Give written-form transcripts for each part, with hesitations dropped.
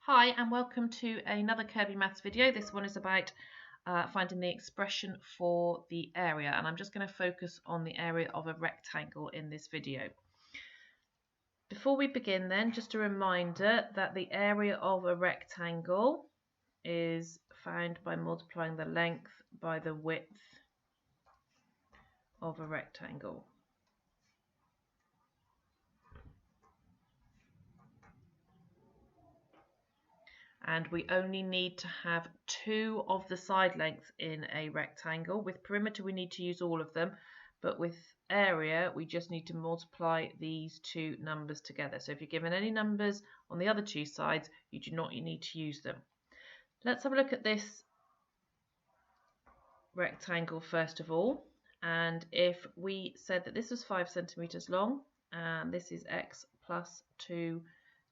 Hi and welcome to another Kirby Maths video. This one is about finding the expression for the area, and I'm just going to focus on the area of a rectangle in this video. Before we begin then, just a reminder that the area of a rectangle is found by multiplying the length by the width of a rectangle. And we only need to have two of the side lengths in a rectangle. With perimeter we need to use all of them, but with area we just need to multiply these two numbers together. So if you're given any numbers on the other two sides, you do not need to use them. Let's have a look at this rectangle first of all, and if we said that this was 5 centimeters long and this is x plus 2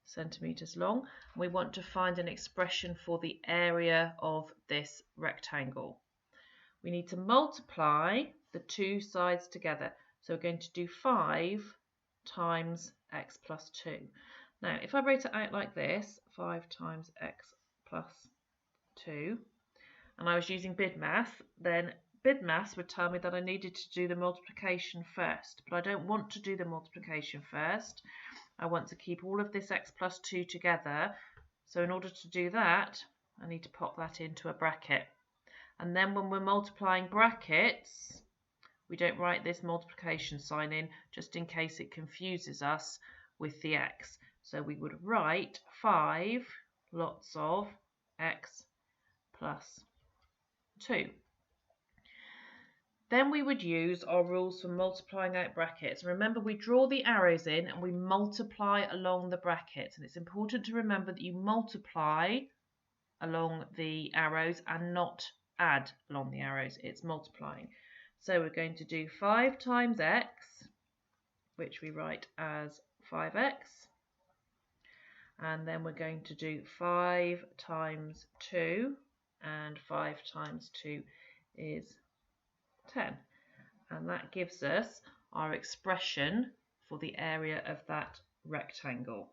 centimeters long, we want to find an expression for the area of this rectangle. We need to multiply the two sides together, so we're going to do 5 times x plus 2. Now if I write it out like this, 5 times x plus 2, and I was using BIDMath, then BIDMath would tell me that I needed to do the multiplication first, but I don't want to do the multiplication first. I want to keep all of this x plus 2 together, so in order to do that I need to pop that into a bracket, and then when we're multiplying brackets we don't write this multiplication sign in just in case it confuses us with the x. So we would write 5 lots of x plus 2. Then we would use our rules for multiplying out brackets. Remember, we draw the arrows in and we multiply along the brackets. And it's important to remember that you multiply along the arrows and not add along the arrows. It's multiplying. So we're going to do 5 times x, which we write as 5x. And then we're going to do 5 times 2, and 5 times 2 is 10, and that gives us our expression for the area of that rectangle.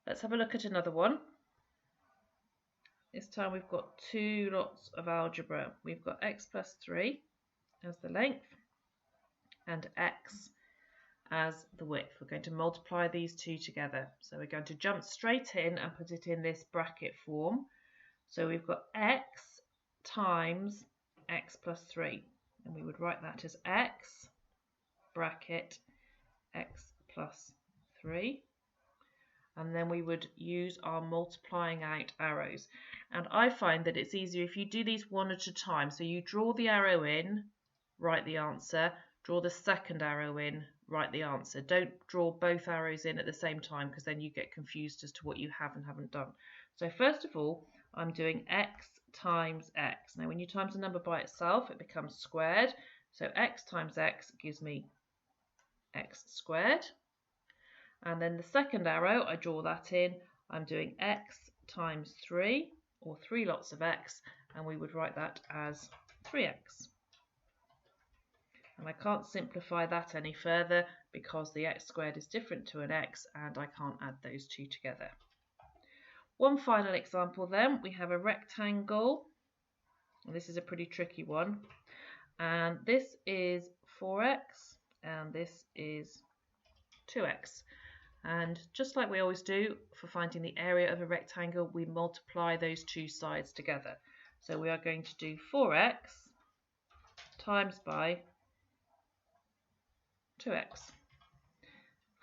Let's have a look at another one. This time we've got two lots of algebra. We've got x plus 3 as the length and x as the width. We're going to multiply these two together. So we're going to jump straight in and put it in this bracket form. So we've got x times x plus 3, and we would write that as x bracket x plus 3, and then we would use our multiplying out arrows. And I find that it's easier if you do these one at a time. So you draw the arrow in, write the answer, draw the second arrow in, write the answer. Don't draw both arrows in at the same time, because then you get confused as to what you have and haven't done. So first of all, I'm doing x times x. Now when you times a number by itself it becomes squared, so x times x gives me x squared, and then the second arrow I draw that in, I'm doing x times 3, or 3 lots of x, and we would write that as 3x. And I can't simplify that any further because the x squared is different to an x and I can't add those two together. One final example then, we have a rectangle, and this is a pretty tricky one, and this is 4x and this is 2x, and just like we always do for finding the area of a rectangle, we multiply those two sides together. So we are going to do 4x times by 2x.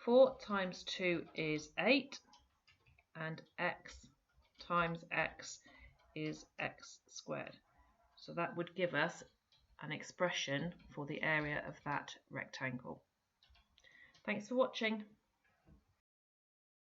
4 times 2 is 8, and x times x is x squared. So that would give us an expression for the area of that rectangle. Thanks for watching.